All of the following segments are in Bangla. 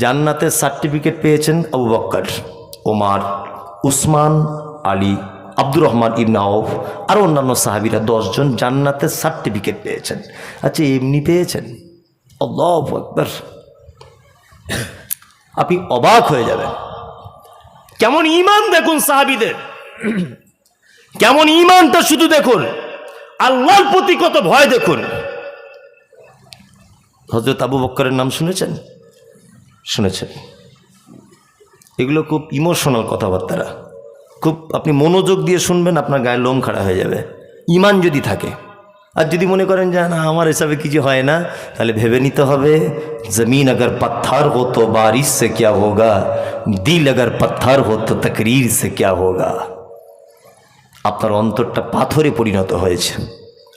জান্নাতের সার্টিফিকেট পেয়েছেন আবু বকর, ওমর, উসমান, আলী, আব্দুর রহমান ইবনে আউফ আর অন্যান্য সাহাবীরা 10 জন জান্নাতের সার্টিফিকেট পেয়েছেন। আচ্ছা, এমনি পেয়েছেন? আল্লাহু আকবার! আপনি অবাক হয়ে যাবেন। কেমন ঈমান দেখুন সাহাবীদের, কেমন ঈমানটা শুধু দেখুন, আল্লাহর প্রতি কত ভয় দেখুন। হযরত আবু বকরের নাম শুনেছেন? শুনেছেন। এগুলো খুব ইমোশনাল কথাবার্তা, খুব আপনি মনোযোগ দিয়ে শুনবেন, আপনার গায়ে লোম খাড়া হয়ে যাবে ঈমান যদি থাকে। আর যদি মনে করেন যে না আমার হিসাবে কিছু হয় না, তাহলে ভেবে নিতে হবে জমিন अगर पत्थर हो तो बारिश से क्या होगा, दिल अगर पत्थर हो तो तकरीर से क्या होगा। আপনার অন্তরটা পাথরে পরিণত হয়েছে,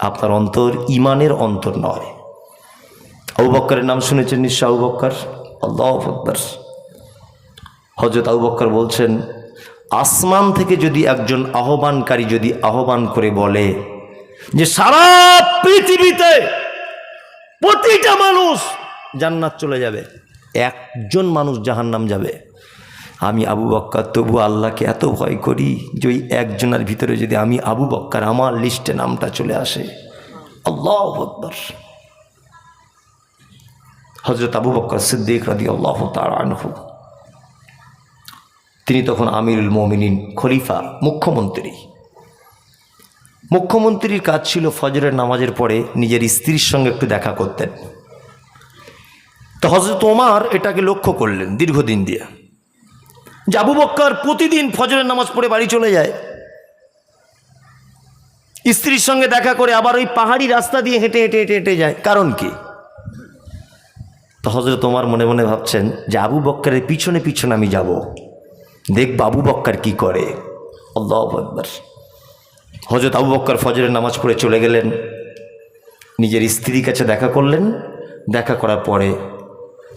আপনার অন্তর ঈমানের অন্তর নয়। আবু বকরের নাম শুনেছেন নিশ্চয়? আবু বকর, আল্লাহু আকবার। হযরত আবু বকর বলছেন, আসমান থেকে যদি একজন আহ্বানকারী যদি আহ্বান করে বলে যে সারা পৃথিবীতে প্রতিটা মানুষ জান্নাত চলে যাবে, একজন মানুষ জাহান্নাম যাবে, আমি আবু বকর তবু আল্লাহকে এত ভয় করি যে ওই একজনের ভিতরে যদি আমি আবু বকর আমার লিস্টে নামটা চলে আসে। আল্লাহু আকবার। হযরত আবু বকর সিদ্দিক রাদিয়াল্লাহু তাআলা আনহু, তিনি তখন আমিরুল মুমিনিন, খলিফা, মুখ্যমন্ত্রীর কাজ ছিল ফজরের নামাজের পরে নিজের স্ত্রীর সঙ্গে একটু দেখা করতেন। তো হযরত ওমর এটাকে লক্ষ্য করলেন দীর্ঘদিন দিয়ে, যে আবু বকর প্রতিদিন ফজরের নামাজ পড়ে বাড়ি চলে যায়, স্ত্রীর সঙ্গে দেখা করে আবার ওই পাহাড়ি রাস্তা দিয়ে হেঁটে হেঁটে হেঁটে হেঁটে যায়, কারণ কি? তো হযরত ওমর মনে মনে ভাবছেন যে আবু বকরের পিছনে পিছনে আমি যাব, দেখব আবু বকর কি করে। আল্লাহু আকবার। হযরত আবু বকর ফজরের নামাজ পড়ে চলে গেলেন, নিজের স্ত্রীর কাছে দেখা করলেন। দেখা করার পরে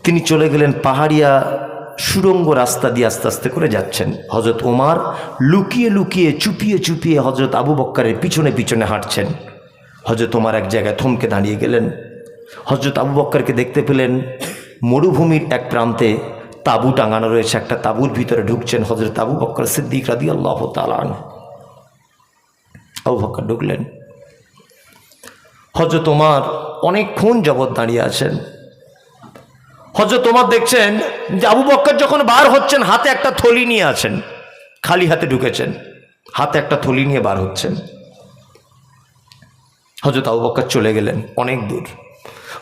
তিনি চলে গেলেন পাহাড়িয়া সুড়ঙ্গ রাস্তা দিয়ে আস্তে আস্তে করে যাচ্ছেন। হযরত ওমর লুকিয়ে লুকিয়ে চুপিয়ে চুপিয়ে হযরত আবু বকরের পিছনে পিছনে হাঁটছেন। হযরত ওমর এক জায়গায় থমকে দাঁড়িয়ে গেলেন। হযরত আবু বকরকে দেখতে পেলেন মরুভূমির এক প্রান্তে তাঁবু টাঙানো রয়েছে, একটা তাঁবুর ভিতরে ঢুকছেন হযরত আবু বকর সিদ্দিক রাদিয়াল্লাহু তাআলা আনহু। আবু বকর ঢুকলেন। হযরত ওমর অনেকক্ষণ যাবৎ দাঁড়িয়ে আছেন। হযরত ওমর দেখছেন যে আবু বকর যখন বার হচ্ছেন হাতে একটা থলি নিয়ে আছেন, খালি হাতে ঢুকেছেন, হাতে একটা থলি নিয়ে বার হচ্ছেন। হযরত আবু বকর চলে গেলেন অনেক দূর।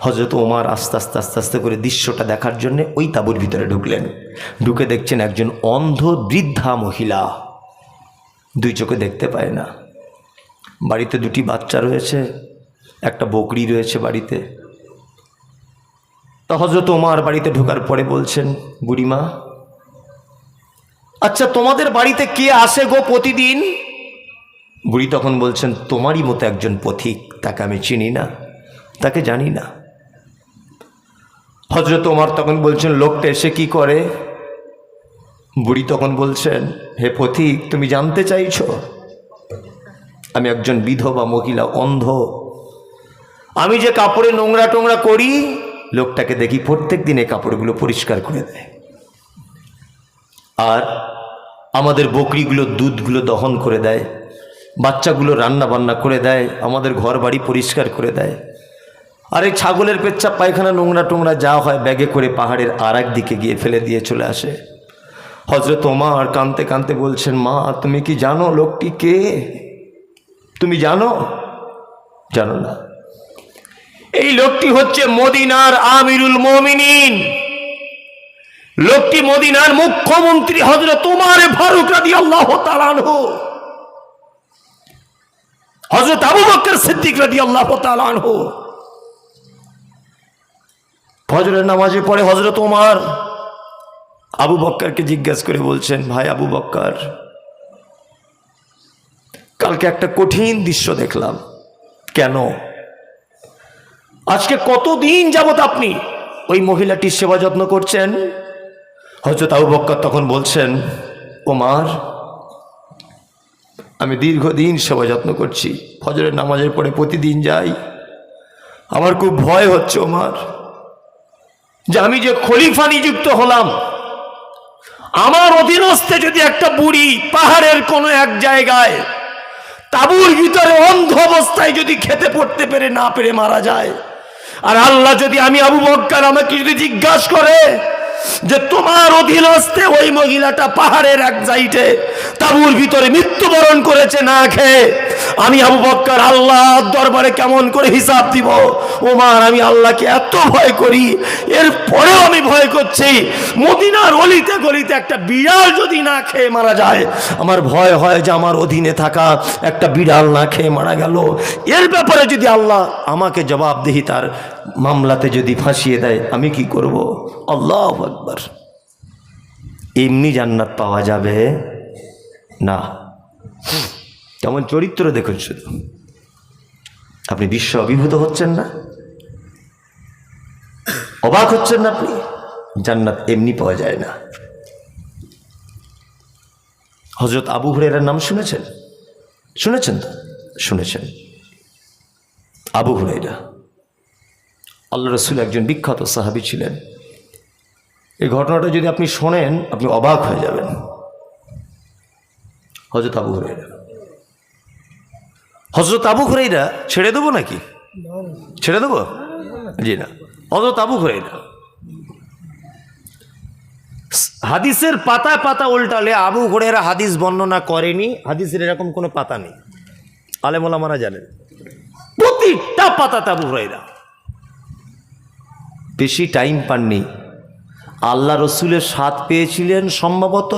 হযরত ওমর আস্তে আস্তে আস্তে আস্তে করে দৃশ্যটা দেখার জন্য ওই তাঁবুর ভিতরে ঢুকলেন। ঢুকে দেখছেন একজন অন্ধ বৃদ্ধা মহিলা, দুই চোখে দেখতে পায় না, বাড়িতে দুটি বাচ্চা রয়েছে, একটা বকরি রয়েছে বাড়িতে। তো হযরত ওমর বাড়িতে ঢোকার পরে বলছেন, বুড়িমা, আচ্ছা তোমাদের বাড়িতে কে আসে গো প্রতিদিন? বুড়ি তখন বলছেন, তোমারই মতো একজন পথিক, তাকে আমি চিনি না, তাকে জানি না। হযরত ওমর তখন বলছেন, লোকটা এসে কি করে? বুড়ি তখন বলছেন, হে পথিক, তুমি জানতে চাইছো? আমি একজন বিধবা মহিলা, অন্ধ, আমি যে কাপড়ে নোংরা টোংরা করি, লোকটাকে দেখি প্রত্যেক দিন এই কাপড়গুলো পরিষ্কার করে দেয়, আর আমাদের বকরিগুলো দুধগুলো দহন করে দেয়, বাচ্চাগুলো রান্না বান্না করে দেয়, আমাদের ঘর বাড়ি পরিষ্কার করে দেয়, আর এই ছাগলের পেচ্ছাপ পায়খানা নোংরা টোংরা যা হয় ব্যাগে করে পাহাড়ের আর এক দিকে গিয়ে ফেলে দিয়ে চলে আসে। হযরত ওমর কাঁদতে কাঁদতে বলছেন, মা তুমি কি জানো লোকটি কে? তুমি জানো? জানো না? এই লোকটি হচ্ছে মদিনার আমিরুল মুমিনিন, লোকটি মদিনার মুখ্যমন্ত্রী হযরত ওমর ফারুক রাদিয়াল্লাহু তাআলা আনহু। হযরত আবু বকর সিদ্দিক রাদিয়াল্লাহু তাআলা আনহু ফজরের নামাজে পড়ে হযরত ওমর আবু বকরকে জিজ্ঞাসা করে বলছেন, ভাই আবু বকর, কালকে একটা কঠিন দৃশ্য দেখলাম। কেন? আজকে কতদিন যাবত আপনি ওই মহিলাটির সেবা যত্ন করছেন? হযরত আবু বকর তখন বলছেন, ওমর, আমি দীর্ঘদিন সেবা যত্ন করছি, ফজরের নামাজের পরে প্রতিদিন যাই, আমার খুব ভয় হচ্ছে ওমর, যে আমি যে খলিফা নিযুক্ত হলাম, আমার অধীনস্থে যদি একটা বুড়ি পাহাড়ের কোনো এক জায়গায় তাঁবুর ভিতরে অন্ধ অবস্থায় যদি খেতে পড়তে পেরে না পেরে মারা যায়, আর আল্লাহ যদি আমি আবু বকর আমাকে যদি জিজ্ঞাসা করে যে তোমার অধীনস্থে ওই মহিলাটা পাহাড়ের এক সাইডে তাঁবুর ভিতরে মৃত্যুবরণ করেছে না খেয়ে, আমি আবু বকর আল্লাহর দরবারে কেমন করে হিসাব দিব? ওমর, আমি আল্লাহকে এত ভয় করি, এরপরেও আমি ভয় করছি মদিনার অলিতে গলিতে একটা বিড়াল যদি না খেয়ে মারা যায়, আমার ভয় হয় যে আমার অধীনে থাকা একটা বিড়াল না খেয়ে মারা গেল। এর ব্যাপারে যদি আল্লাহ আমাকে জবাবদিহি তার মামলাতে যদি ফাঁসিয়ে দেয়, আমি কি করব? আল্লাহু আকবার। এমনি জান্নাত পাওয়া যাবে না। কেমন চরিত্র দেখুন শুধু। আপনি বিশ্ব অভিভূত হচ্ছেন না? অবাক হচ্ছেন না আপনি? জান্নাত এমনি পাওয়া যায় না। হযরত আবু হুরায়রার নাম শুনেছেন? শুনেছেন তো? শুনেছেন। আবু হুরায়রা আল্লাহ রাসূল একজন বিখ্যাত সাহাবী ছিলেন। এই ঘটনাটা যদি আপনি শোনেন, আপনি অবাক হয়ে যাবেন। হযরত আবু হুরায়রা, হযরত আবু হুরায়রা ছেড়ে দেবো নাকি? ছেড়ে দেবো? জি না। হযরত আবু হুরায়রা হাদিসের পাতা পাতা উল্টালে আবু হুরায়রা হাদিস বর্ণনা করেনি, হাদিসের এরকম কোনো পাতা নেই। আলেম ওলামারা জানেন, প্রতিটা পাতাতে আবু হুরায়রা। বেশি টাইম পাননি। আল্লাহ রসুলের সাথ পেয়েছিলেন সম্ভবত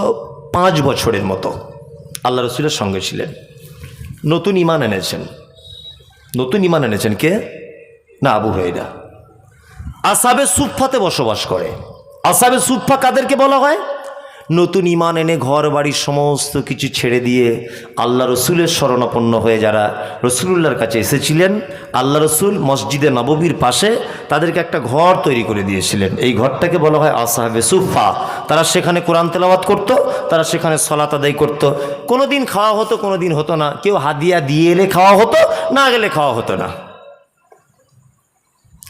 5 বছরের মতো। আল্লাহ রসুলের সঙ্গে ছিলেন। নতুন ঈমান এনেছেন। নতুন ঈমান এনেছেন কে? না, আবু হুরায়রা। আসহাবে সুফফাতে বসবাস করে। আসহাবে সুফফা কাদেরকে বলা হয়? নতুন ঈমান এনে ঘর বাড়ির সমস্ত কিছু ছেড়ে দিয়ে আল্লাহ রসুলের শরণাপন্ন হয়ে যারা রসুলুল্লাহর কাছে এসেছিলেন, আল্লাহ রসুল মসজিদে নববীর পাশে তাদেরকে একটা ঘর তৈরি করে দিয়েছিলেন। এই ঘরটাকে বলা হয় আসহাবে সুফফা। তারা সেখানে কোরআন তেলাওয়াত করত, তারা সেখানে সালাত আদায় করত। কোনো দিন খাওয়া হতো, কোনো দিন হতো না। কেউ হাদিয়া দিয়ে এলে খাওয়া হতো, না গেলে খাওয়া হতো না।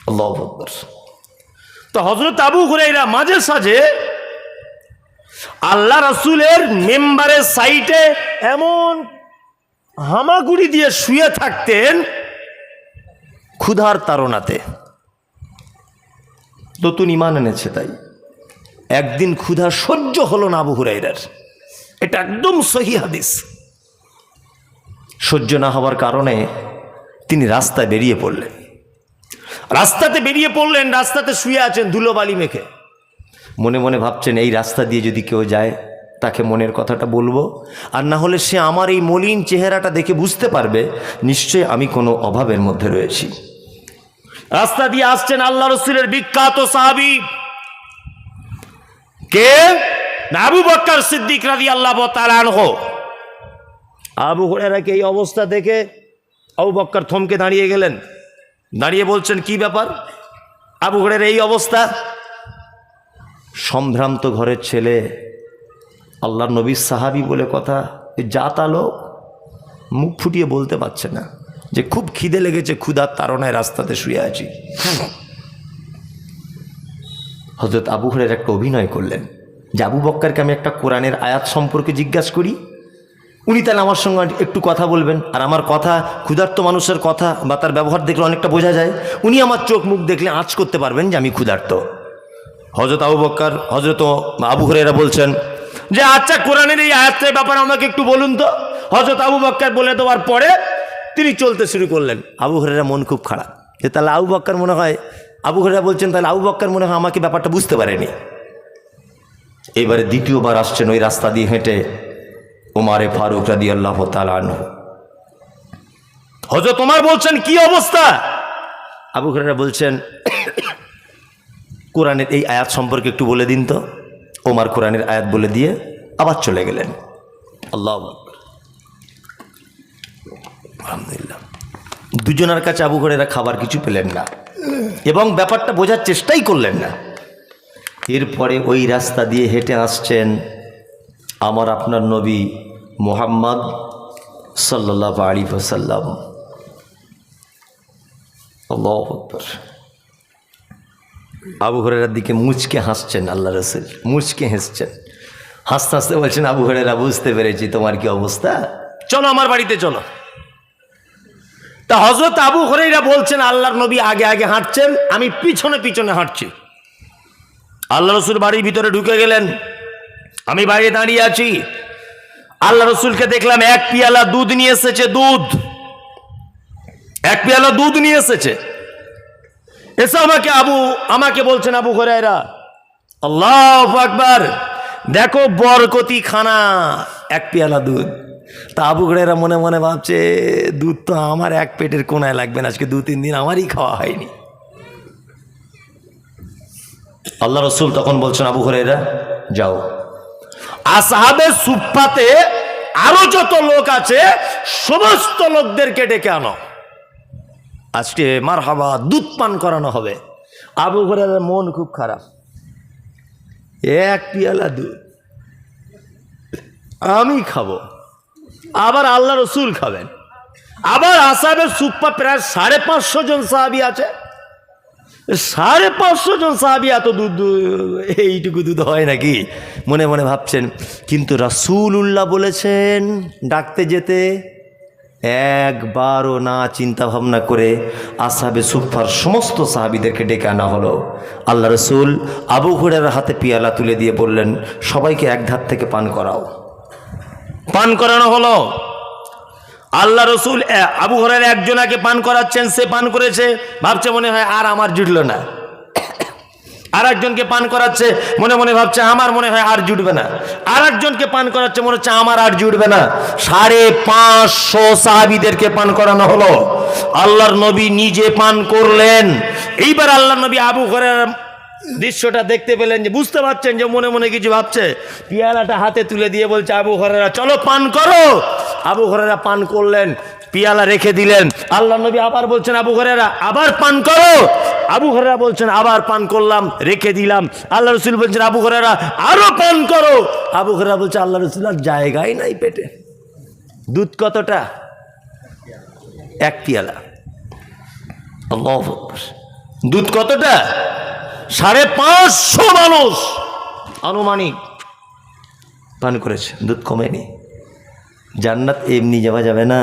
আল্লাহু আকবার। তো হযরত আবু হুরায়রা মাঝে সাঝে আল্লাহ রাসূলের মেম্বারের সাইটে এমন হামাগুড়ি দিয়ে শুয়ে থাকতেন ক্ষুধার তাড়নাতে। নতুন ঈমান এনেছে তাই। একদিন ক্ষুধা সহ্য হলো না আবু হুরায়রার। এটা একদম সহিহ হাদিস। সহ্য না হওয়ার কারণে তিনি রাস্তায় বেরিয়ে পড়লেন। রাস্তাতে বেরিয়ে পড়লেন, রাস্তাতে শুয়ে আছেন ধুলোবালি মেখে। মনে মনে ভাবছেন, এই রাস্তা দিয়ে যদি কেউ যায় তাকে মনের কথাটা বলবো, আর না হলে সে আমার এই মলিন চেহারাটা দেখে বুঝতে পারবে নিশ্চয়ই আমি কোনো অভাবের মধ্যে রয়েছি। রাস্তা দিয়ে আসছেন আল্লাহ রসুলের বিখ্যাত সাহাবী কে? আবু বকর সিদ্দিক রাদিয়াল্লাহু তাআলা আনহু। আবু হুরায়রাকে এই অবস্থা দেখে আবু বকর থমকে দাঁড়িয়ে গেলেন। দাঁড়িয়ে বলছেন, কি ব্যাপার? আবু হুরায়রার এই অবস্থা। সম্ভ্রান্ত ঘরের ছেলে, আল্লাহর নবীর সাহাবী বলে কথা, জাতা লোক, মুখ ফুটিয়ে বলতে পারছে না যে খুব খিদে লেগেছে, ক্ষুধার তাড়নায় রাস্তাতে শুয়ে আছি। হযরত আবু হুরায়রা একটা অভিনয় করলেন যে আবু বকরকে আমি একটা কোরআনের আয়াত সম্পর্কে জিজ্ঞাসা করি, উনি তাহলে আমার সঙ্গে একটু কথা বলবেন, আর আমার কথা ক্ষুধার্ত মানুষের কথা বা তার ব্যবহার দেখলে অনেকটা বোঝা যায়। উনি আমার চোখ মুখ দেখলে আঁচ করতে পারবেন যে আমি ক্ষুধার্ত। হযরত আবু হুরায়রা বলছেন যে আচ্ছা, কোরআনের এই আয়াতের ব্যাপারে আমাকে একটু বলুন তো। হযরত আবু বকর বলে দেওয়ার পরে তিনি চলতে শুরু করলেন। আবু হুরায়রা মন খুব খারাপ যে তাহলে আবু বকর মনে হয়, আবু হুরায়রা বলছেন তাহলে আবু বকর মনে হয় আমাকে ব্যাপারটা বুঝতে পারেনি। এবারে দ্বিতীয়বার আসছেন ওই রাস্তা দিয়ে হেঁটে ওমরে ফারুক রাদিয়াল্লাহু তাআলা আনহু। হযরত ওমর বলছেন, কি অবস্থা? আবু হুরায়রা বলছেন, কোরআনের এই আয়াত সম্পর্কে একটু বলে দিন তো। ওমর কোরআনের আয়াত বলে দিয়ে আবার চলে গেলেন। আল্লাহু আকবার। আলহামদুলিল্লাহ। দুজনের কাছে আবু হুরায়রা খাবার কিছু পেলেন না এবং ব্যাপারটা বোঝার চেষ্টাই করলেন না। এরপরে ওই রাস্তা দিয়ে হেঁটে আসছেন আমার আপনার নবী মুহাম্মদ সাল্লাল্লাহু আলাইহি ওয়াসাল্লাম। আল্লাহু আকবার। আবু হুরায়রার দিকে মুচকে হাসছেন আল্লাহ রাসূল, মুচকে হাসছেন। হাসতে হাসতে বলছেন, আবু হুরায়রা বুঝতে পেরেছি তোমার কি অবস্থা, চলো আমার বাড়িতে চলো। তা হযরত আবু হুরায়রা বলছেন, আল্লাহর নবী আগে আগে হাঁটছেন, আমি পিছনে পিছনে হাঁটছি। আল্লাহ রাসূল বাড়ির ভিতরে ঢুকে গেলেন, আমি বাইরে দাঁড়িয়ে আছি। আল্লাহ রাসূলকে দেখলাম এক পিয়ালা দুধ নিয়ে এসেছে, দুধ, এক পিয়ালা দুধ নিয়ে এসেছে। এসে আমাকে বলছেন, আবু হুরায়রা, আল্লাহু আকবার, দেখো বরকতি খানা, এক পেয়ালা দুধ। তা আবু হুরায়রা মনে মনে ভাবছে, দুধ তো আমার এক পেটের কোনায় লাগবে না, আজকে 2-3 দিন আমারই খাওয়া হয়নি। আল্লাহ রাসূল তখন বলছেন, আবু হুরায়রা যাও, আসহাবে সুফফাতে আরো যত লোক আছে সমস্ত লোকদেরকে ডেকে আনো, আজকে মারহাবা দুধ পান করানো হবে। আবু হুরায়রার মন খুব খারাপ, এক পিয়ালা দুধ আমি খাবো, আবার আল্লাহ রসুল খাবেন, আবার আসহাবে সুফফা প্রায় 550 জন সাহাবী আছে, 550 জন সাহাবী, এত দুধ, এইটুকু দুধ হয় নাকি? মনে মনে ভাবছেন। কিন্তু রাসূলুল্লাহ বলেছেন ডাকতে যেতে, একবারও না চিন্তা ভাবনা করে আসহাবে সুফফার সমস্ত সাহাবীদেরকে ডেকে আনা হলো। আল্লাহ রসুল আবু হুরায়রার হাতে পিয়ালা তুলে দিয়ে বললেন, সবাইকে এক ধার থেকে পান করাও। পান করানো হলো। আল্লাহ রসুল আবু হুরায়রা একজনাকে পান করাচ্ছেন, সে পান করেছে, ভাবছে মনে হয় আর আমার জুটলো না। আর একজনকে পান করাচ্ছে, মনে মনে ভাবছে আমার মনে হয় আর জুটবে না। আর একজনকে পান করাচ্ছে, মনে হচ্ছে আমার আর জুটবে না। 550 সাহাবীদেরকে পান করানো হলো। আল্লাহর নবী নিজে পান করলেন। এইবার আল্লাহর নবী আবু হুরায়রার দৃশ্যটা দেখতে পেলেন, যে বুঝতে পারছেন যে মনে মনে কিছু ভাবছে। পিয়ালাটা হাতে তুলে দিয়ে বলছে, আবু হুরায়রা চলো পান করো। আবু হুরায়রা পান করলেন, পিয়ালা রেখে দিলেন। আল্লাহ নবী আবার বলছেন, আবু হুরায়রা আবার পান করো। আবু হুরায়রা বলছেন, আবার পান করলাম, রেখে দিলাম। আল্লাহ রসুল বলছেন, আবু হুরায়রা আরো পান করো। আবু হুরায়রা বলছে, আল্লাহ রসুল আর জায়গাই নাই পেটে। দুধ কতটা? এক পিয়ালা। আল্লাহু আকবার। দুধ কতটা? 550 মানুষ আনুমানিক পান করেছে, দুধ কমেনি। জান্নাত এমনি যাওয়া যাবে না,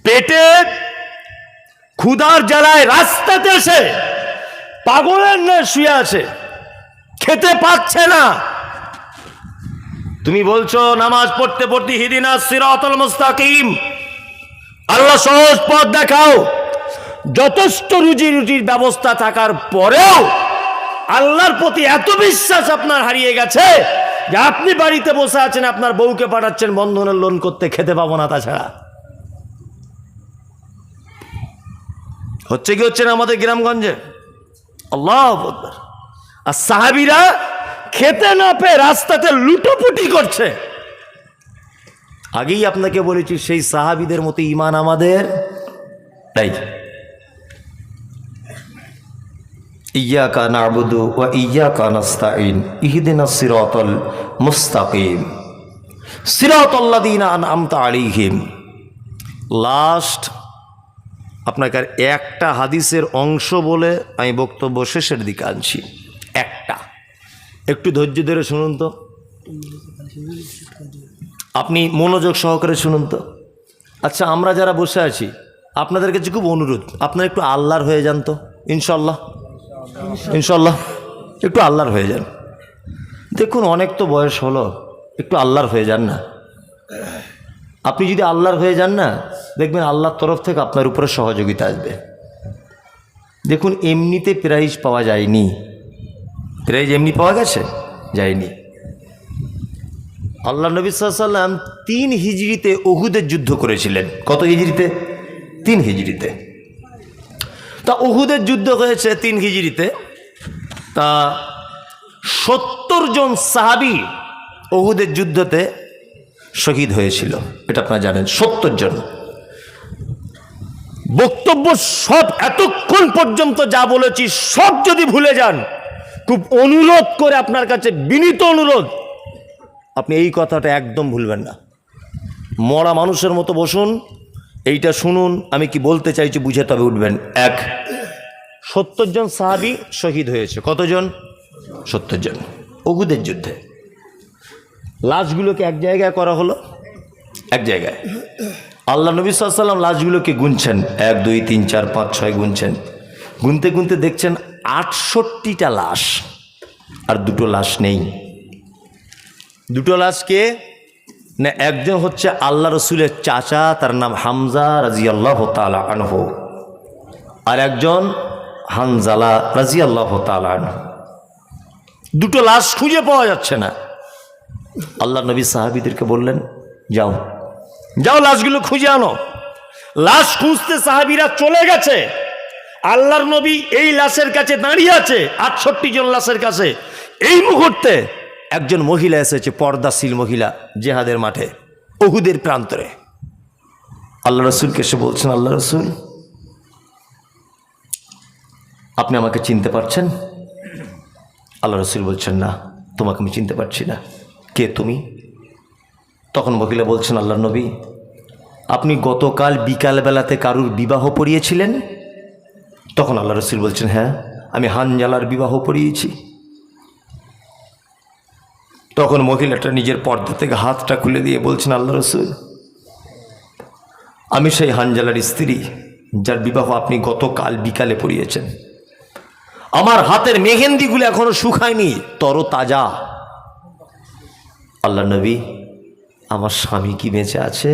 পেটে ক্ষুধার জ্বালায় রাস্তাতে এসে পাগলের ন্যায় শুয়ে আছে, খেতে পাচ্ছে না। তুমি বলছো নামাজ পড়তে পড়তে ইহদিনাস সিরাতাল মুস্তাকিম, আল্লাহ সহজ পথ দেখাও। যথেষ্ট রুজি রুটির ব্যবস্থা থাকার পরেও আল্লাহর প্রতি এত বিশ্বাস আপনার হারিয়ে গেছে যে আপনি বাড়িতে বসে আছেন, আপনার বউকে পাঠাচ্ছেন বন্ধনের লোন করতে, খেতে পাবো না তাছাড়া। হচ্ছে কি হচ্ছে না আমাদের গ্রামগঞ্জে? আল্লাহু আকবার। আর সাহাবীরা খেতে না পেয়ে রাস্তাতে লুটোপুটি করছে। আগেই আপনাকে বলেছি, সেই সাহাবীদের মতো ঈমান আমাদের নাই। ইয়্যাকা না'বুদু ওয়া ইয়্যাকা নাস্তাঈন ইহদিনাস সিরাতাল মুস্তাকিম সিরাতাল্লাযীনা আন'আমতা আলাইহিম। লাস্ট আপনাকে আর একটা হাদিসের অংশ বলে আমি বক্তব্য শেষের দিকে আনছি। একটা, একটু ধৈর্য ধরে শুনুন তো, আপনি মনোযোগ সহকারে শুনুন তো। আচ্ছা, আমরা যারা বসে আছি আপনাদের কাছে খুব অনুরোধ, আপনারা একটু আল্লাহর হয়ে যান তো, ইনশাল্লাহ ইনশাল্লাহ একটু আল্লাহর হয়ে যান। দেখুন অনেক তো বয়স হলো, একটু আল্লাহর হয়ে যান না। আপনি যদি আল্লাহর হয়ে যান না, দেখবেন আল্লাহর তরফ থেকে আপনার উপরে সহযোগিতা আসবে। দেখুন এমনিতে প্রাইজ পাওয়া যায়নি, প্রাইজ এমনি পাওয়া গেছে যায়নি। আল্লাহ নবী সাল্লাল্লাহু আলাইহি ওয়াসাল্লাম 3 হিজরিতে উহুদের যুদ্ধ করেছিলেন। কত হিজরিতে? 3 হিজরিতে। তা উহুদের যুদ্ধ হয়েছে 3 হিজরিতে। তা 70 জন সাহাবী উহুদের যুদ্ধতে শহীদ হয়েছিল, এটা আপনারা জানেন। 70 জন। বক্তব্য সব এতক্ষণ পর্যন্ত যা বলেছি সব যদি ভুলে যান, খুব অনুরোধ করে আপনার কাছে বিনীত অনুরোধ, আপনি এই কথাটা একদম ভুলবেন না। মরা মানুষের মতো বসুন, এইটা শুনুন, আমি কি বলতে চাইছি বুঝে তবে উঠবেন। 1, 70 জন সাহাবী শহীদ হয়েছে। কতজন? 70 জন উহুদের যুদ্ধে। লাশগুলোকে এক জায়গায় করা হলো, এক জায়গায়। আল্লাহ নবী সাল্লাল্লাহু আলাইহি ওয়াসাল্লাম লাশগুলোকে গুনছেন, 1 2 3 4 5 6 গুনছেন। গুনতে গুনতে দেখছেন 68টা লাশ, আর 2টো লাশ নেই। 2টো লাশ কে না? একজন হচ্ছে আল্লাহ রসুলের চাচা, তার নাম হামজা রাদিয়াল্লাহু তাআলা আনহু, আর একজন হানজালা রাদিয়াল্লাহু তাআলা আনহু। 2টো লাশ খুঁজে পাওয়া যাচ্ছে না। আল্লাহ নবী সাহাবীদেরকে বললেন, যাও যাও লাশগুলো খুঁজে আনো। লাশ খুঁজতে সাহাবীরা চলে গেছে। আল্লাহর নবী এই লাশের কাছে দাঁড়িয়ে আছে, 68 জন লাশের কাছে। এই মুহূর্তে একজন মহিলা এসেছে, পর্দাশীল মহিলা, জেহাদের মাঠে, উহুদের প্রান্তরে। আল্লাহ রসুলকে এসে বলছেন, আল্লাহ রসুল, আপনি আমাকে চিনতে পারছেন? আল্লাহ রসুল বলছেন, না, তোমাকে আমি চিনতে পারছি না। কে তুমি? তখন মহিলা বলছেন, আল্লাহ নবী, আপনি গতকাল বিকালবেলাতে কারুর বিবাহ পড়িয়েছিলেন? তখন আল্লাহ রসুল বলছেন, হ্যাঁ, আমি হানজালার বিবাহ পড়িয়েছি। তখন মহিলাটা নিজের পর্দা থেকে হাতটা খুলে দিয়ে বলছেন, আল্লাহ রসুল, আমি সেই হানজালার স্ত্রী যার বিবাহ আপনি গতকাল বিকালে পড়িয়েছেন। আমার হাতের মেহেন্দিগুলো এখনো শুকায়নি, তরতাজা। আল্লাহ নবী, আমার স্বামী কি বেঁচে আছে?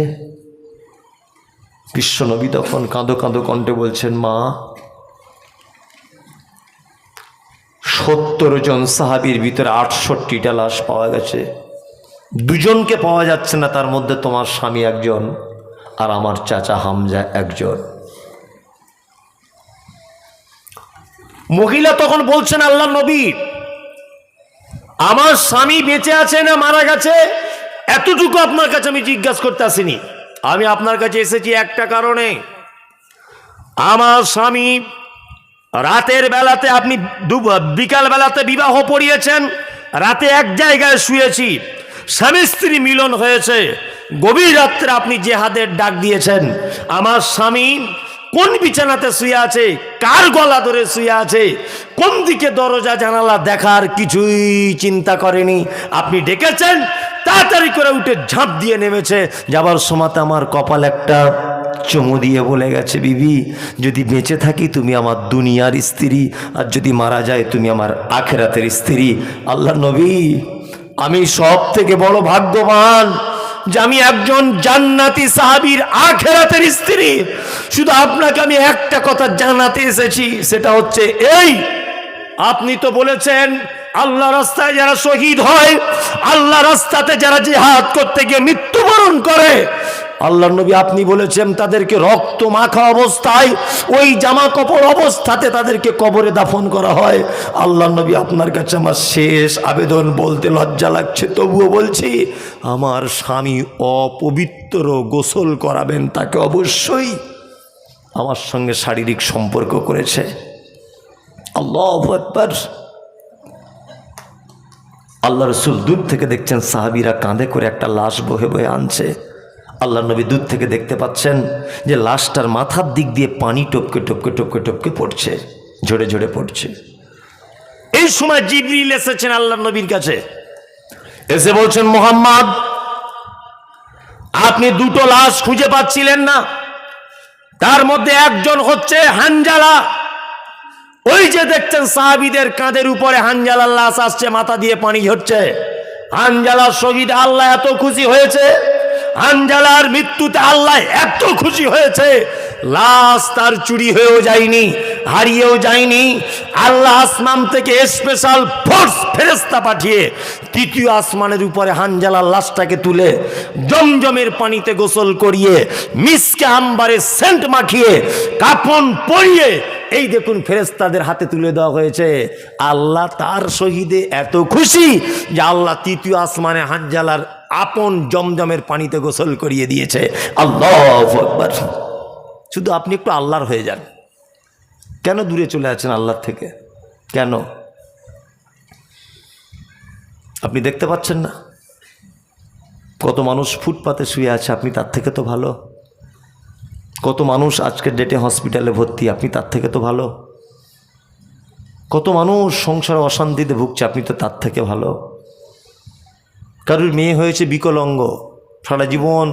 বিশ্ব নবী তখন কাঁদো কাঁদো কণ্ঠে বলছেন, মা, 70 জন সাহাবীর ভিতরে 68টা লাশ পাওয়া গেছে, 2 জনকে পাওয়া যাচ্ছে না। তার মধ্যে তোমার স্বামী একজন, আর আমার চাচা হামজা একজন। মহিলা তখন বলছেন, আল্লাহ নবী, আমার স্বামী বেঁচে আছে না মারা গেছে এতটুকু আপনার কাছে আমি জিজ্ঞাসা করতে আসিনি। আমি আপনার কাছে এসেছি একটা কারণে। আমার স্বামী রাতের বেলাতে, আপনি বিকাল বেলাতে বিবাহ পড়িয়েছেন, রাতে এক জায়গায় শুয়েছি, স্বামী স্ত্রী মিলন হয়েছে, গভীর রাত্রে আপনি জেহাদের ডাক দিয়েছেন। আমার স্বামী কোন বিছানাতে শুয়ে আছে, কার গলা ধরে শুয়ে আছে, কোন দিকে দরজা জানালা দেখার কিছুই চিন্তা করেনি। আপনি ডেকেছেন, তাড়াতাড়ি করে উঠে ঝাঁপ দিয়ে নেমেছে। যাবার সময়তে আমার কপাল একটা চুমু দিয়ে বলে গেছে, বিবি, যদি বেঁচে থাকি তুমি আমার দুনিয়ার স্ত্রী, আর যদি মারা যায় তুমি আমার আখেরাতের স্ত্রী। আল্লাহ নবী, আমি সব থেকে বড় ভাগ্যবান যে আমি একজন জান্নাতি সাহাবীর আখেরাতের স্ত্রী। শুধু আপনাকে আমি একটা কথা জানাতে এসেছি, সেটা হচ্ছে এই, আপনি তো বলেছেন আল্লাহ রাস্তায় যারা শহীদ হয়, আল্লাহ রাস্তাতে যারা জিহাদ করতে গিয়ে মৃত্যুবরণ করে, আল্লাহ নবী আপনি বলেছেন তাদেরকে রক্ত মাখা অবস্থায়, ওই জামা কাপড় অবস্থাতে তাদেরকে কবরে দাফন করা হয়। আল্লাহ নবী, আপনার কাছে আমার শেষ আবেদন, বলতে লজ্জা লাগছে তবুও বলছি, আমার স্বামী অপবিত্র, গোসল করাবেন তাকে। অবশ্যই আমার সঙ্গে শারীরিক সম্পর্ক করেছে। আল্লাহু আকবার। আল্লাহ রসুল দূর থেকে দেখছেন সাহাবীরা কাঁধে করে একটা লাশ বহে বহে আনছে। আল্লাহ নবী দূর থেকে দেখতে পাচ্ছেন যে লাশটার মাথার দিক দিয়ে পানি টপকে টপকে টপকে টপকে পড়ছে, ঝরে ঝরে পড়ছে। এই সময় জিবরিল এসেছেন আল্লাহ নবীর কাছে, এসে বলছেন, মুহাম্মদ, আপনি 2টো লাশ খুঁজে পাচ্ছিলেন না, তার মধ্যে একজন হচ্ছে হানজালা। ওই যে দেখছেন সাহাবীদের কাঁধের উপরে হানজালার লাশ আসছে, মাথা দিয়ে পানি ঝরছে। হানজালার শহীদ আল্লাহ এত খুশি হয়েছে, হানজালার মৃত্যুতে আল্লাহ এত খুশি হয়েছে, লাশ তার চুরি হয়েও যায়নি, হারিয়েও যায়নি। আল্লাহ আসমান থেকে স্পেশাল ফোর্স ফেরেশতা পাঠিয়ে 3য় আসমানের উপরে হানজালার লাশটাকে তুলে জমজমের পানিতে গোসল করিয়ে, মিসকে আম্বারে সেন্ট মাখিয়ে, কাফন পরিয়ে, এই দেখুন ফেরেশতাদের হাতে তুলে দেওয়া হয়েছে। আল্লাহ তার শহীদে এত খুশি যে আল্লাহ 3য় আসমানে হানজালার আপন জমজমের পানিতে গোসল করিয়ে দিয়েছে। আল্লাহু আকবার। শুধু আপনি একটু আল্লাহর হয়ে যান। কেন দূরে চলে আছেন আল্লাহর থেকে? কেন? আপনি দেখতে পাচ্ছেন না কত মানুষ ফুটপাতে শুয়ে আছে? আপনি তার থেকে তো ভালো। কত মানুষ আজকের ডেটে হসপিটালে ভর্তি, আপনি তার থেকে তো ভালো। কত মানুষ সংসারে অশান্তিতে ভুগছে, আপনি তো তার থেকে ভালো। কারোর মেয়ে হয়েছে বিকলাঙ্গ, সারা জীবন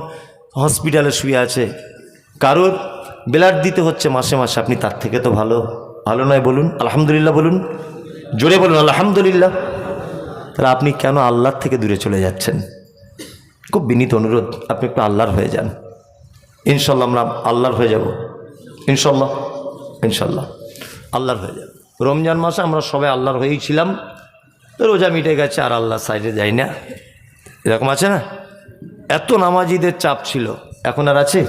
হসপিটালে শুয়ে আছে, কারোর ব্লাড দিতে হচ্ছে মাসে মাসে, আপনি তার থেকে তো ভালো। ভালো নয় বলুন আলহামদুলিল্লাহ, বলুন জোরে বলুন আলহামদুলিল্লাহ। তাহলে আপনি কেন আল্লাহর থেকে দূরে চলে যাচ্ছেন? খুব বিনীত অনুরোধ, আপনি একটু আল্লাহর হয়ে যান। ইনশাল্লাহ আমরা আল্লাহর হয়ে যাব, ইনশাল্লাহ ইনশাল্লাহ আল্লাহর হয়ে যাব। রমজান মাসে আমরা সবাই আল্লাহর হয়েই ছিলাম, তো রোজা মিটে গেছে আর আল্লাহর সাইডে যাই না, এরকম আছে না? এত নামাজিদের চাপ ছিল, এখন আর আছে?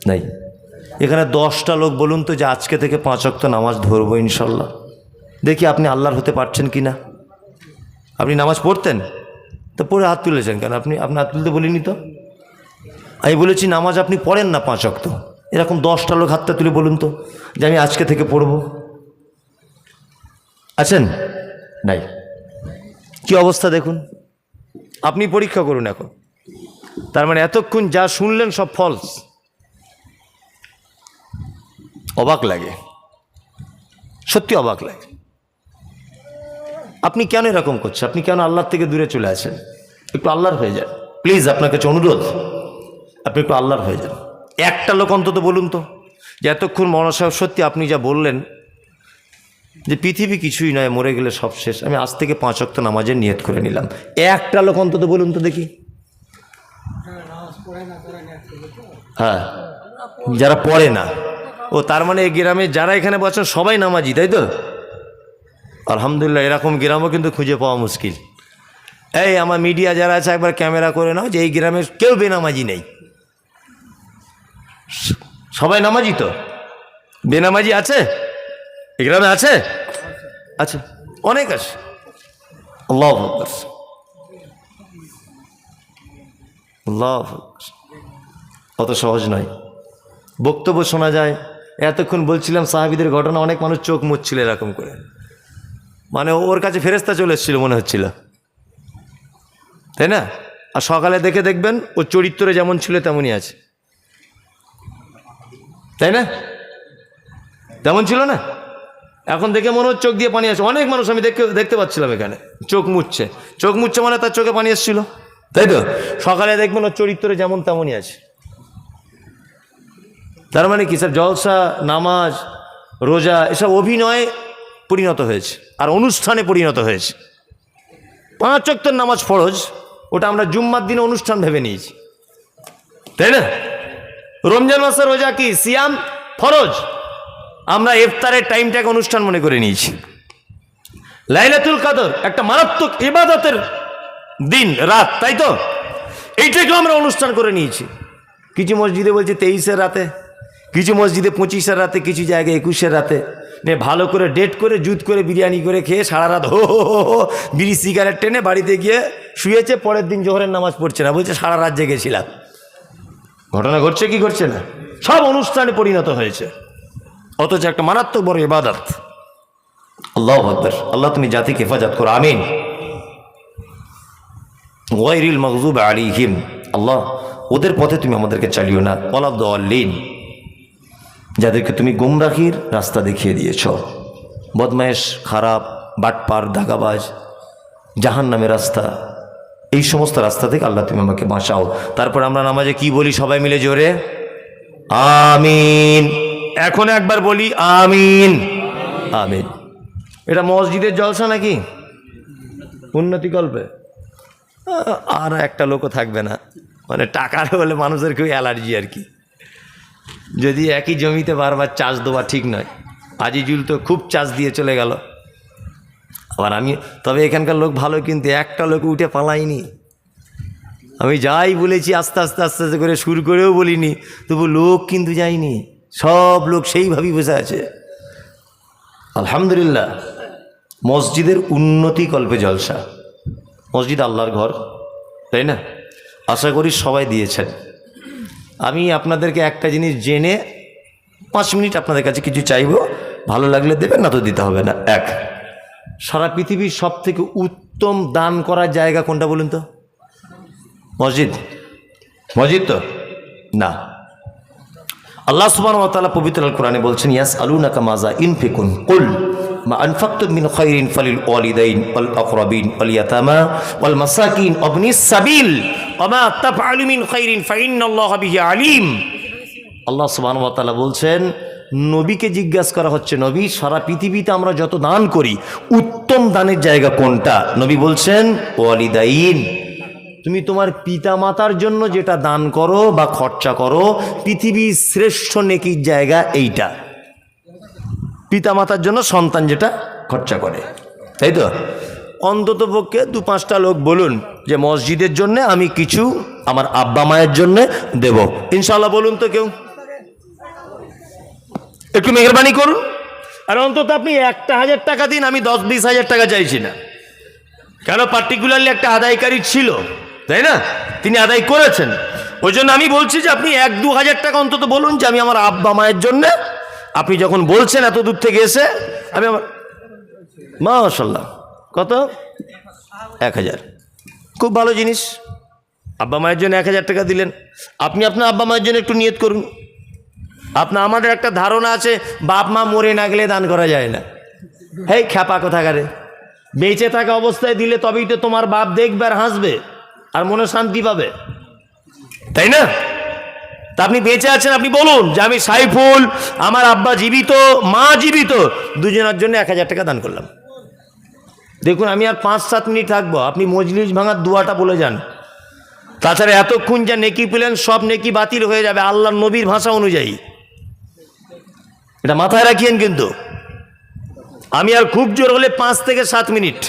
নাই। এখানে 10টা লোক বলুন তো যে আজকে থেকে 5 ওয়াক্ত নামাজ ধরবো ইনশাল্লাহ। দেখি আপনি আল্লাহর হতে পারছেন কি না। আপনি নামাজ পড়তেন তো পড়ে হাত তুলেছেন কেন? আপনি হাত তুলতে বলিনি তো। আমি বলেছি নামাজ আপনি পড়েন না 5 ওয়াক্ত। এরকম 10টা লোক হাতটা তুলে বলুন তো যে আমি আজকে থেকে পড়ব। আছেন? নাই। কি অবস্থা দেখুন, আপনি পরীক্ষা করুন এখন। তার মানে এতক্ষণ যা শুনলেন সব ফলস। অবাক লাগে, সত্যি অবাক লাগে। আপনি কেন এরকম করছেন? আপনি কেন আল্লাহর থেকে দূরে চলে আসেন? একটু আল্লাহর হয়ে যান প্লিজ, আপনার কাছে অনুরোধ, আপনি একটু আল্লাহর হয়ে যান। একটা লোক অন্তত বলুন তো যে এতক্ষণ মৌলানা সাহেব সত্যি আপনি যা বললেন যে পৃথিবী কিছুই নয়, মরে গেলে সব শেষ, আমি আজ থেকে 5 ওয়াক্ত নামাজের নিয়ত করে নিলাম। একটা লোক অন্তত বলুন তো দেখি। হ্যাঁ, যারা পড়ে না। ও তার মানে এই গ্রামে যারা এখানে বসেন সবাই নামাজি, তাই তো? আলহামদুলিল্লাহ, এরকম গ্রামও কিন্তু খুঁজে পাওয়া মুশকিল। এই আমার মিডিয়া যারা আছে একবার ক্যামেরা করে নাও যে এই গ্রামে কেউ বেনামাজি নেই, সবাই নামাজি। তো বেনামাজি আছে এই গ্রামে? আছে, আছে, অনেক আছে। আল্লাহু আকবার, আল্লাহু আকবার। অত সহজ নয়। বক্তব্য শোনা যায়, এতক্ষণ বলছিলাম সাহাবীদের ঘটনা, অনেক মানুষ চোখ মুচ্ছিল এরকম করে, মানে ওর কাছে ফেরেশতা চলে এসেছিল মনে হচ্ছিল, তাই না? আর সকালে দেখে দেখবেন ও চরিত্রে যেমন ছিল তেমনই আছে, তাই না? তেমন ছিল না? এখন দেখে মনে হচ্ছে চোখ দিয়ে পানি আসে। অনেক মানুষ আমি দেখতে পাচ্ছিলাম এখানে চোখ মুছছে, চোখ মুছছে মানে তার চোখে পানি এসেছিল, তাই তো? সকালে দেখবেন ওর চরিত্রে যেমন তেমনই আছে। তার মানে কি, সব জলসা, নামাজ, রোজা এসব অভিনয়ে পরিণত হয়েছে আর অনুষ্ঠানে পরিণত হয়েছে। 5 ওয়াক্তের নামাজ ফরজ, ওটা আমরা জুম্মার দিনে অনুষ্ঠান ভেবে নিয়েছি, তাই না? রমজান মাসে রোজা কি সিয়াম ফরজ, আমরা ইফতারের টাইমটাকে অনুষ্ঠান মনে করে নিয়েছি। লাইলাতুল কদর একটা মারাত্মক ইবাদতের দিন রাত, তাই তো? এইটাকেও আমরা অনুষ্ঠান করে নিয়েছি। কিছু মসজিদে বলছে 23-এর রাতে, কিছু মসজিদে 25-এর রাতে, কিছু জায়গায় 21-এর রাতে। ভালো করে ডেট করে জুত করে বিরিয়ানি করে খেয়ে সারা রাত হো হো হো বিড়ি সিগারেট টেনে বাড়িতে গিয়ে শুয়েছে, পরের দিন জোহরের নামাজ পড়ছে না, বলছে সারা রাত জেগেছিলাম। ঘটনা ঘটছে কি ঘটছে না? সব অনুষ্ঠানে পরিণত হয়েছে, অথচ একটা মারাত্মক বড় ইবাদত। আল্লাহু আকবার। আল্লাহ তুমি জাতিকে হেফাজত করো, আমিন। গায়রিল মাগযুবি আলাইহিম, আল্লাহ ওদের পথে তুমি আমাদেরকে চালিও না। ওয়ালাদ-দাল্লিন, যাদেরকে তুমি গুমরাহির রাস্তা দেখিয়ে দিয়েছ, বদমায়েশ, খারাপ, বাটপার, দাগাবাজ, জাহান্নামের রাস্তা, এই সমস্ত রাস্তা থেকে আল্লাহ তুমি আমাকে বাঁচাও। তারপর আমরা নামাজে কি বলি সবাই মিলে জোরে? আমিন। এখন একবার বলি আমিন, আমিন। এটা মসজিদের জলসা নাকি উন্নতি কল্পে? আর একটা লোকও থাকবে না, মানে টাকার হলে মানুষের কেউ অ্যালার্জি আর কি। যদি একই জমিতে বারবার চাষ দেওয়া ঠিক নয়। আজিজুল তো খুব চাষ দিয়ে চলে গেল, আবার আমি, তবে এখানকার লোক ভালো, কিন্তু একটা লোক উঠে পালাইনি। আমি যাই বলেছি আস্তে আস্তে আস্তে আস্তে করে সুর করেও বলিনি, তবু লোক কিন্তু যায়নি, সব লোক সেইভাবেই বসে আছে। আলহামদুলিল্লাহ, মসজিদের উন্নতি কল্পে জলসা। মসজিদ আল্লাহর ঘর, তাই না? আশা করি সবাই দিয়েছেন। আমি আপনাদেরকে একটা জিনিস জেনে 5 মিনিট আপনাদের কাছে কিছু চাইব, ভালো লাগলে দেবেন, না তো দিতে হবে না। এক, সারা পৃথিবীর সব থেকে উত্তম দান করার জায়গা কোনটা বলুন তো? মসজিদ? মসজিদ তো না। আল্লাহ সুবহানাহু ওয়া তাআলা পবিত্র আল কোরআনে বলছেন, ইয়াসআলুনাকা মাযা ইনফিকুন কুল মা আনফাকতুম মিন খায়রিন ফালিল ওয়ালিদাইন ওয়াল আকরাবিন ওয়াল ইয়াতামা ওয়াল মাসাকিন ওয়াবনিস সাবিল ওয়া মা তাফআলু মিন খায়রিন ফাইন্নাল্লাহা বিহি আলিম। আল্লাহ সুবহানাহু ওয়া তাআলা বলছেন, নবীকে জিজ্ঞাসা করা হচ্ছে, নবী সারা পৃথিবীতে আমরা যত দান করি উত্তম দানের জায়গা কোনটা? নবী বলছেন ওয়ালিদাইন, তুমি তোমার পিতা মাতার জন্য যেটা দান করো বা খরচা করো, পৃথিবীর শ্রেষ্ঠ নেকির জায়গা এইটা। পিতা মাতার জন্য সন্তান যেটা খরচা করে, তাই তো? অন্তত পক্ষে 2-5টা লোক বলুন যে মসজিদের জন্য আমি কিছু আমার আব্বা মায়ের জন্য দেব, ইনশাআল্লাহ বলুন তো কেউ? একটু মেহরবানি করুন। আর অন্তত আপনি 1,000 টাকা দিন, আমি 10-20 হাজার টাকা চাইছি না। কেন? পার্টিকুলারলি একটা আদায়কারী ছিল, তাই না? তিনি আদায় করেছেন, ওই জন্য আমি বলছি যে আপনি 1-2 হাজার টাকা অন্তত বলুন যে আমি আমার আব্বা মায়ের জন্য। আপনি যখন বলছেন এত দূর থেকে এসে, আমি আমার মাশাআল্লাহ কত 1000, খুব ভালো জিনিস। আব্বা মায়ের জন্য 1000 টাকা দিলেন, আপনি আপনার আব্বা মায়ের জন্য একটু নিয়ত করুন। আমাদের একটা ধারণা আছে বাপ মা মরে না গেলে দান করা যায় না। হেই খ্যাপা কোথাকারে, বেঁচে থাকা অবস্থায় দিলে তবেই তো তোমার বাপ দেখবে আর হাসবে আর মনে শান্তি পাবে, তাই না? তা আপনি বেঁচে আছেন, আপনি বলুন যে আমি সাইফুল, আমার আব্বা জীবিত, মা জীবিত, দুজনের জন্য 1000 টাকা দান করলাম। দেখুন আমি আর 5-7 মিনিট থাকবো, আপনি মজলিস ভাঙার দুয়াটা বলে যান। তাছাড়া এতক্ষণ যা নেকি পেলেন সব নেকি বাতিল হয়ে যাবে আল্লাহর নবীর ভাষা অনুযায়ী, এটা মাথায় রাখিয়েন। কিন্তু আমি আর খুব জোর হলে 5 থেকে 7 মিনিট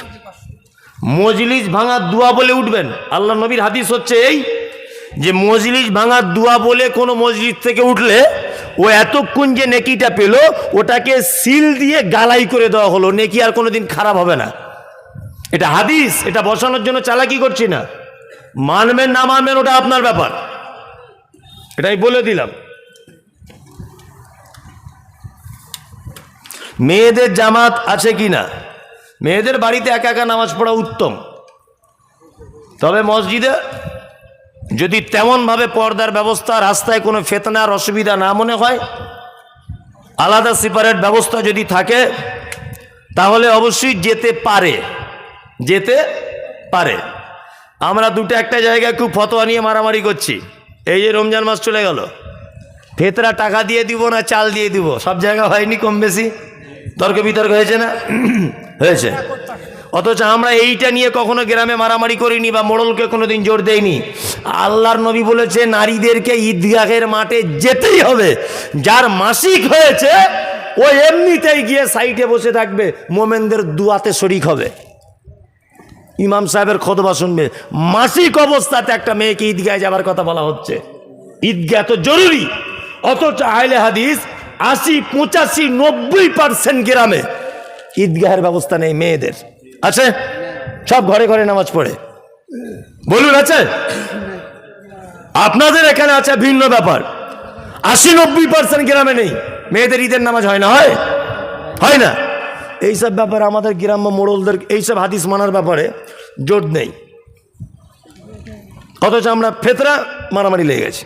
মজলিস ভাঙার দোয়া বলে উঠবেন। আল্লাহ নবীর হাদিস হচ্ছে এই যে মজলিস ভাঙার দোয়া বলে কোনো মসজিদ থেকে উঠলে ও এতক্ষণ যে নেকিটা পেল ওটাকে সিল দিয়ে গালাই করে দেওয়া হলো, নেকি আর কোনোদিন খারাপ হবে না। এটা হাদিস, এটা বসানোর জন্য চালাকি করছি না। মানবেন না মানবেন ওটা আপনার ব্যাপার, এটাই বলে দিলাম। মেয়েদের জামাত আছে কি না? মেয়েদের বাড়িতে একা একা নামাজ পড়া উত্তম, তবে মসজিদে যদি তেমনভাবে পর্দার ব্যবস্থা, রাস্তায় কোনো ফিতনার অসুবিধা না মনে হয়, আলাদা সেপারেট ব্যবস্থা যদি থাকে তাহলে অবশ্যই যেতে পারে। আমরা একটা জায়গায় খুব ফতোয়া নিয়ে মারামারি করছি। এই যে রমজান মাস চলে গেল, ফেতরা টাকা দিয়ে দিব না চাল দিয়ে দিব, সব জায়গা হয়নি কম বেশি তর্ক বিতর্ক হয়েছে না? হয়েছে। অথচ আমরা এইটা নিয়ে কখনো গ্রামে মারামারি করিনি বা মোড়লকে কোনোদিন জোর দেয়নি। আল্লাহর নবী বলেছে নারীদেরকে ঈদগাহের মাঠে যেতেই হবে, যার মাসিক হয়েছে ও এমনিতেই গিয়ে সাইডে বসে থাকবে, মোমেনদের দুয়াতে শরিক হবে, ইমাম সাহেবের খুতবা শুনবে। মাসিক অবস্থাতে একটা মেয়েকে ঈদগাহে যাবার কথা বলা হচ্ছে, ঈদগাহ তো জরুরি। অথচ আহলে হাদিস 80-85-90% গ্রামে ঈদগাহের ব্যবস্থা নেই মেয়েদের। আছে? সব ঘরে ঘরে নামাজ পড়ে, বলুন আছে? আপনাদের এখানে আছে ভিন্ন ব্যাপার। 80-90% গ্রামে নেই, মেয়েদের ঈদের নামাজ হয় না, হয় না। এইসব ব্যাপারে আমাদের গ্রাম্য মোড়লদের এইসব হাদিস মানার ব্যাপারে জোর নেই, অথচ আমরা ফেতরা মারামারি লেগে গেছি।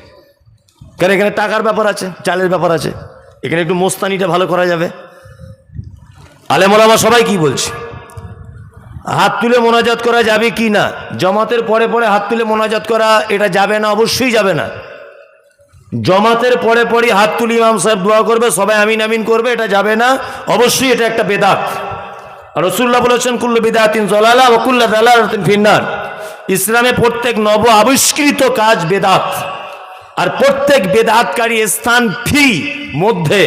কেন? এখানে টাকার ব্যাপার আছে, চালের ব্যাপার আছে, এখানে একটু মোস্তানিটা ভালো করা যাবে। আলেম ওলামা সবাই কি বলছে? হাত তুলে মোনাজাত করা যাবে কি না? জমাতের পরে পরে হাত তুলে মোনাজাত করা এটা যাবে না, অবশ্যই যাবে না। জমাতের পরে পরে হাত তুলে ইমাম সাহেব দোয়া করবে, সবাই আমিন আমিন করবে, এটা যাবে না, অবশ্যই এটা একটা বেদাত। আর রাসূলুল্লাহ বলেছেন কুল্লু বিদআতিন যালালা ওয়া কুল্লু যালালাতিন ফিন্নার। ইসলামে প্রত্যেক নব আবিষ্কৃত কাজ বেদাত, আর প্রত্যেক বেদাতকারী স্থান ফি মধ্যে,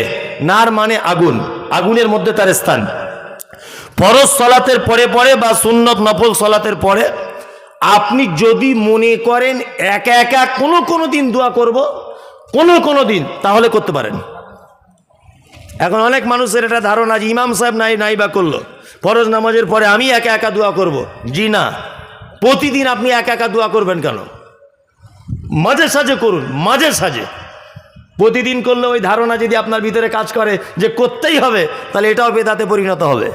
নার মানে আগুন, আগুনের মধ্যে তার স্থান। ফরজ সালাতের পরে পরে বা সুন্নত নফল সালাতের পরে আপনি যদি মনে করেন একা একা কোনো দিন দোয়া করব, কোনো দিন, তাহলে করতে পারেন। এখন অনেক মানুষের এটা ধারণা যে ইমাম সাহেব নাই বা করলো ফরজ নামাজের পরে আমি একা একা দোয়া করব। জি না, প্রতিদিন আপনি একা একা দোয়া করবেন কেন? মাঝে সাঝে করুন, মাঝে সাঝে। প্রতিদিন করলে ওই ধারণা যদি আপনার ভিতরে কাজ করে যে করতেই হবে, তাহলে এটাও বেদাতে পরিণত হবে।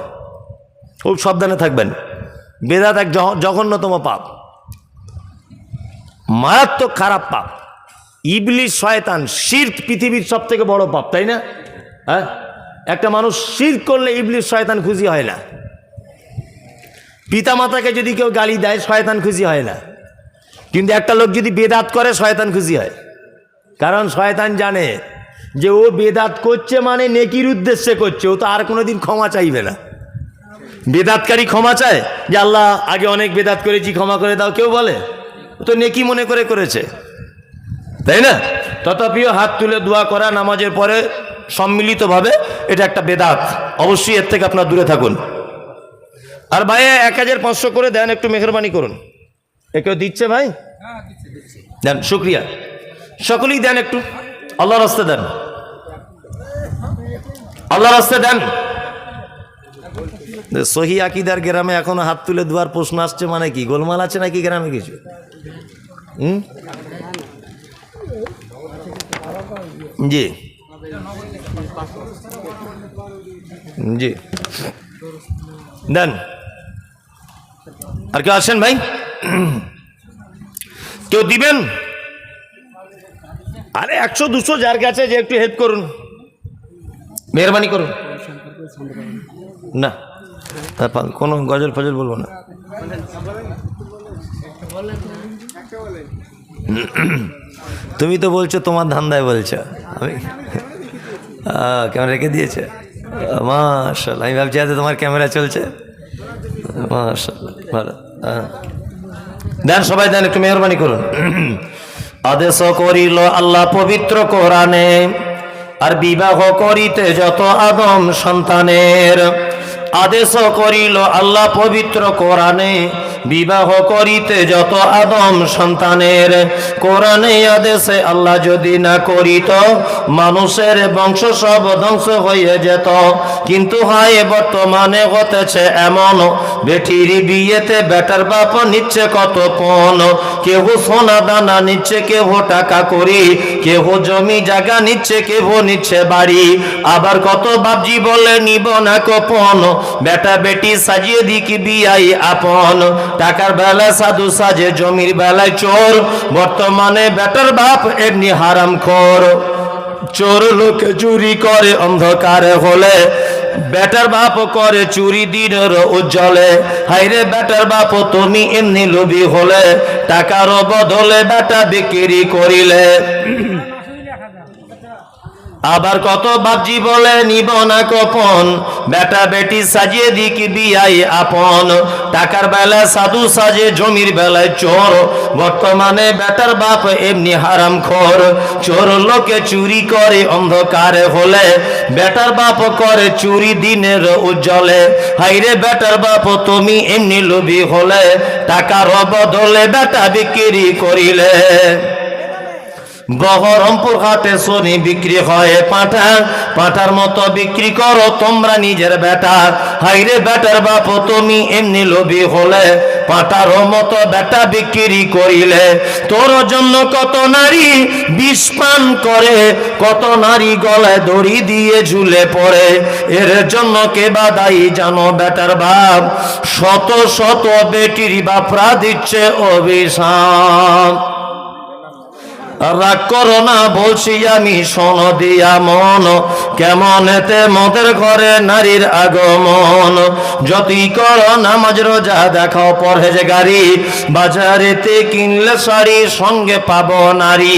খুব সাবধানে থাকবেন, বেদাত এক জঘন্যতম পাপ, মারাত্মক খারাপ পাপ। ইবলিস শয়তান শিরক পৃথিবীর সব থেকে বড় পাপ, তাই না? হ্যাঁ, একটা মানুষ শিরক করলে ইবলিস শয়তান খুশি হয় না। পিতামাতাকে যদি কেউ গালি দেয় শয়তান খুশি হয় না, কিন্তু একটা লোক যদি বেদাত করে শয়তান খুশি হয়। কারণ শয়তান জানে যে ও বেদাত করছে মানে নেকির উদ্দেশ্যে করছে, ও তো আর কোনোদিন ক্ষমা চাইবে না। বেদাতকারী ক্ষমা চায় যে আল্লাহ আগে অনেক বেদাত করেছি ক্ষমা করে দাও, কেউ বলে? ও তো নেকি মনে করে করেছে, তাই না? তথাপিও হাত তুলে দোয়া করা নামাজের পরে সম্মিলিতভাবে, এটা একটা বেদাত। অবশ্যই এর থেকে আপনার দূরে থাকুন। আর ভাই 1500 করে দেন, একটু মেহরবানি করুন। এ কেউ দিচ্ছে ভাই? দেন, শুক্রিয়া। সকলেই দেন, একটু আল্লাহর রাস্তায় দেন, আল্লাহর রাস্তায় দেন। সহি আকিদার গ্রামে এখনো হাত তুলে দোয়ার প্রশ্ন আসছে মানে কি? গোলমাল আছে নাকি গ্রামে কিছু? জি জি দেন। আর কেউ আসেন ভাই? কেউ দিবেন? আরে 100-200 যার কাছে, যে একটু হেল্প করুন, মেহরবানি করুন। না কোনো গজল ফজল বলবো না। তুমি তো বলছো তোমার ধান্দায় বলছো, আমি ক্যামেরা রেখে দিয়েছে। মাশাআল্লাহ, আমি ভাবছি আজ তোমার ক্যামেরা চলছে। মাশাআল্লাহ, ভালো। দেন সবাই দেন, একটু মেহরবানি করুন। আদেশ করিল আল্লাহ পবিত্র কোরআনে, আর বিবাহ করিতে যত আদম সন্তানের। আদেশ করিল আল্লাহ পবিত্র কোরআনে, বিবাহ করিতে যত আদম সন্তানের। কোরআনে আদেশে আল্লাহ যদি না করিত, মানুষের বংশ সব ধ্বংস হয়ে যেত। কিন্তু হয় বর্তমানে হতেছে এমন, বেটির বিয়েতে বেটার বাপ নিচ্ছে কত পণ। কেহ সোনা দানা নিচ্ছে, কেহ টাকা করি, কেহ জমি জায়গা নিচ্ছে, কেহ নিচ্ছে বাড়ি। আবার কত বাপজি বলে নিব না কোপন, বেটা বেটি সাজিয়ে দিকি বিয়াই আপন। টাকার বেলায় সাধু সাজে, জমির বেলায় চোর। বর্তমানে বেটার বাপ এমনি হারামখোর। চোর লোকে চুরি করে অন্ধকারে হলে, বেটার বাপ করে চুরি দিনের উজ্জ্বলে। হাইরে বেটার বাপ তুমি এমনি লোভী হলে, টাকার বদলে বেটা বিক্রি করিলে। আবার কত বাপজি বলে নিব না কোপন, বেটা বেটি সাজিয়ে দিকি বিয়াই আপন। টাকার বেলায় সাধু সাজে, জমির বেলায় চোর। বর্তমানে বেটার বাপ এমনি হারামখোর। চোর লোকে চুরি করে অন্ধকারে হলে, বেটার বাপ করে চুরি দিনের উজ্জ্বলে। হাইরে বেটার বাপ তুমি এমনি লোভী হলে, টাকার বদলে বেটা বিক্রি করিলে। বহরমপুর হাটে শনি বিক্রি হয় পাঁঠা, পাঁঠার মতো বিক্রি করো তোমরা নিজের বেটা। হাইরে বেটার বাপ তুমি এমনি লোভী হলে, পাঁঠার মতো বেটা বিক্রি করিলে। তোর জন্য কত নারী বিষ পান করে, কত নারী গলায় দড়ি দিয়ে ঝুলে পড়ে। এর জন্য কে বা দায়ী জানো বেটার বাপ? শত শত বেটির বাপরা দিচ্ছে অভিশাপ। রাগ করো না বলছি আমি, শোনো দিয়া মন, কেমন এতে মদের ঘরে নারীর আগমন। যতই করো নামাজ রোজা দেখাও পরহেজগারি, বাজারেতে কিনলে শাড়ি সঙ্গে পাবো নারী।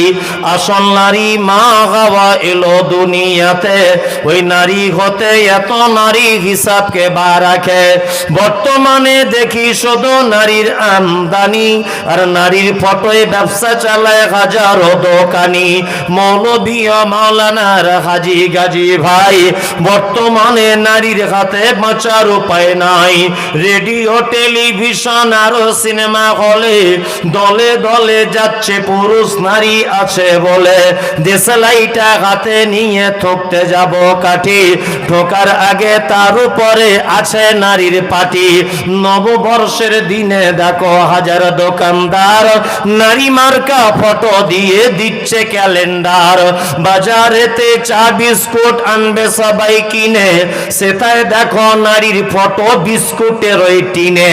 আসল নারী মা হাওয়া এলো দুনিয়াতে, ওই নারী হতে এত নারী হিসাবকে বা রাখে। বর্তমানে দেখি শুধু নারীর আমদানি, আর নারীর ফটোয় ব্যবসা চালায় হাজারো দোকানি। মৌলভী মাওলানার হাজি গাজী ভাই, বর্তমানে নারীর হাতে বাঁচার উপায় নাই। রেডিও টেলিভিশন আর সিনেমা হলে দলে দলে যাচ্ছে পুরুষ নারী আছে বলে। দেশলাইটা হাতে নিয়ে ঠকতে যাব কাঠি, ঠোকার আগে তার উপরে আছে নারীর পাটি। নববর্ষের দিনে দেখো হাজার দোকানদার নারী মার্কা ফটো দিয়ে দিচ্ছে ক্যালেন্ডার, বাজারেতে চা বিস্কুট আনবে সবাই কিনে, সেটাই দেখো নারীর ফটো বিস্কুটের ওই টিনে,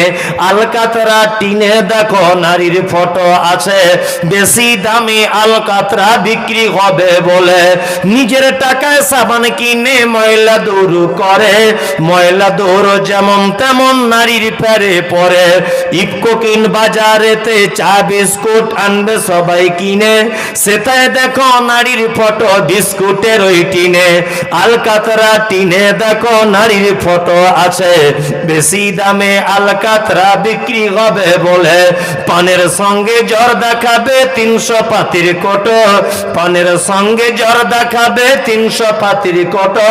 আলকাতরা টিনে দেখো নারীর ফটো আছে, বেশি দামে আলকাতরা বিক্রি হবে বলে নিজের টাকায় সাবান কিনে ময়লা দূর করে, ময়লা দূর যেমন তেমন নারীর প্যারে পরে। ইফকো কিন বাজারেতে চা বিস্কুট আনবে সবাই কিনে, সেটাই দেখো নারীর ফটো বিস্কুটের ওই টিনে, আলকাতরা টিনে দেখো নারীর ফটো আছে, বেশি দামে আলকাতরা বিক্রি হবে বলে পানের সঙ্গে জর্দা খাবে 300 পাতির কোটো, পানের সঙ্গে জর্দা খাবে 300 পাতির কোটো,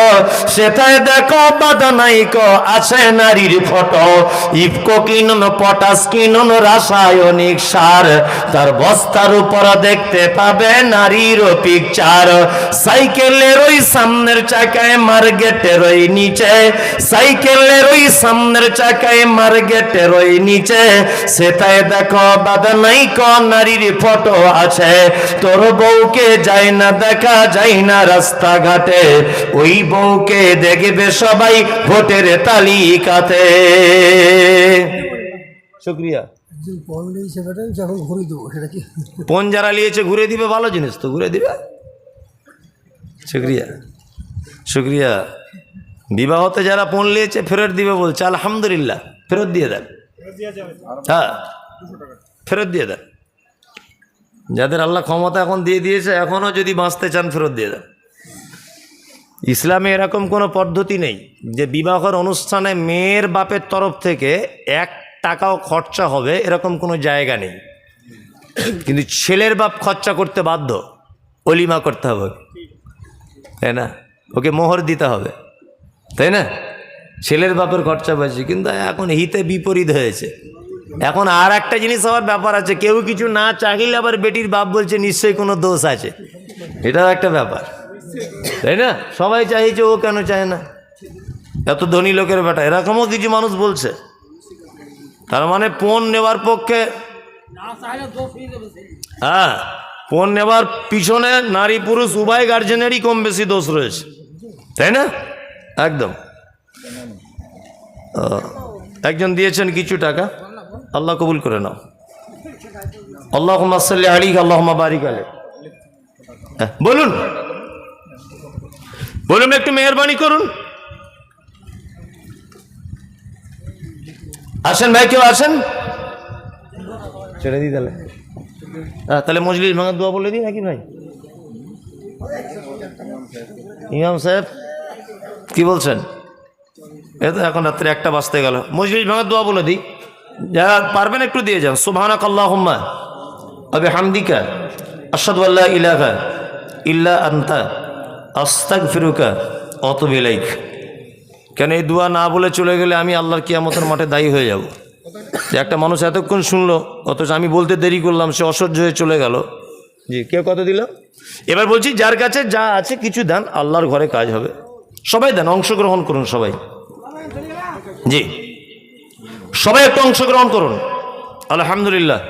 সেটাই দেখো বাদানাইক আছে নারীর ফটো। ইফকো কিনুন পটাশ কিনুন রাসায়নিক সার, তার বস্তার উপর দেখতে পাবে নারীর পিকচার, সাইকেলের ওই সামনের চাকায় মার্কেটের ওই নিচে, সাইকেলের ওই সামনের চাকায় মার্কেটের ওই নিচে, সেটাই দেখো বাদানাইক নারীর ফটো আছে। তোর বউকে যায় না দেখা যায় না রাস্তাঘাটে, ওই বউকে দেখবে সবাই ভোটের তালিকাতে। শুক্রিয়া। পণ যারা নিয়েছে ঘুরে দিবে, ভালো জিনিস তো ঘুরে দিবে। শুক্রিয়া শুক্রিয়া। বিবাহতে যারা পণ নিয়েছে ফেরত দিবে বলছে, আলহামদুলিল্লাহ, ফেরত দিয়ে দেন। হ্যাঁ, ফেরত দিয়ে দেন। যাদের আল্লাহ ক্ষমতা এখন দিয়ে দিয়েছে, এখনও যদি বাঁচতে চান ফেরত দিয়ে দেন। ইসলামে এরকম কোনো পদ্ধতি নেই যে বিবাহের অনুষ্ঠানে মেয়ের বাপের তরফ থেকে 1 টাকাও খরচা হবে, এরকম কোনো জায়গা নেই। কিন্তু ছেলের বাপ খরচা করতে বাধ্য, অলিমা করতে হবে, তাই না? ওকে মোহর দিতে হবে, তাই না? ছেলের বাপের খরচা বেশি। কিন্তু এখন হিতে বিপরীত হয়েছে। এখন আর একটা জিনিস হওয়ার ব্যাপার আছে, কেউ কিছু না চাইলে আবার বেটির বাপ বলছে নিশ্চয়ই কোনো দোষ আছে, এটাও একটা ব্যাপার, তাই না? সবাই চাইছে, ও কেন চায় না? এত ধনী লোকের বেটা, এরকমও কিছু মানুষ বলছে। তার মানে পণ নেওয়ার পক্ষে, হ্যাঁ, পণ নেওয়ার পিছনে নারী পুরুষ উভয় গার্জেনেরই কম বেশি দোষ রয়েছে, তাই না? একদম। একজন দিয়েছেন কিছু টাকা, আল্লাহ কবুল করে নাও। আল্লাহুম্মা সাল্লি আলাইহি আল্লাহুম্মা বারিক আলাইহি। বলুন বলুন, একটু মেহেরবানি করুন। আসেন ভাই, কেউ আসেন, ছেড়ে দিই তাহলে। তাহলে মজলিস ভাঙার দোয়া বলে দিই নাকি ভাই? ইমাম সাহেব কি বলছেন? এ তো এখন রাত্রে 1টা বাজতে গেল। মজলিস ভাঙার দোয়া বলে দিই, যারা পারবেন একটু দিয়ে যান। সুবহানাক আল্লাহুম্মা ওয়া বিহামদিকা আশহাদু আল্লা ইলাহা ইল্লা আনতা আস্তাগফিরুকা ওয়া আতুবু ইলাইক। কেন এই দোয়া না বলে চলে গেলে আমি আল্লাহর কিয়ামতের মাঠে দায়ী হয়ে যাব। যে একটা মানুষ এতক্ষণ শুনলো, অথচ আমি বলতে দেরি করলাম, সে অসহ্য হয়ে চলে গেল। জি, কেউ কত দিল? এবার বলছি, যার কাছে যা আছে কিছু দেন, আল্লাহর ঘরে কাজ হবে। সবাই দেন, অংশগ্রহণ করুন সবাই। জি, সবাই একটু অংশগ্রহণ করুন। আলহামদুলিল্লাহ।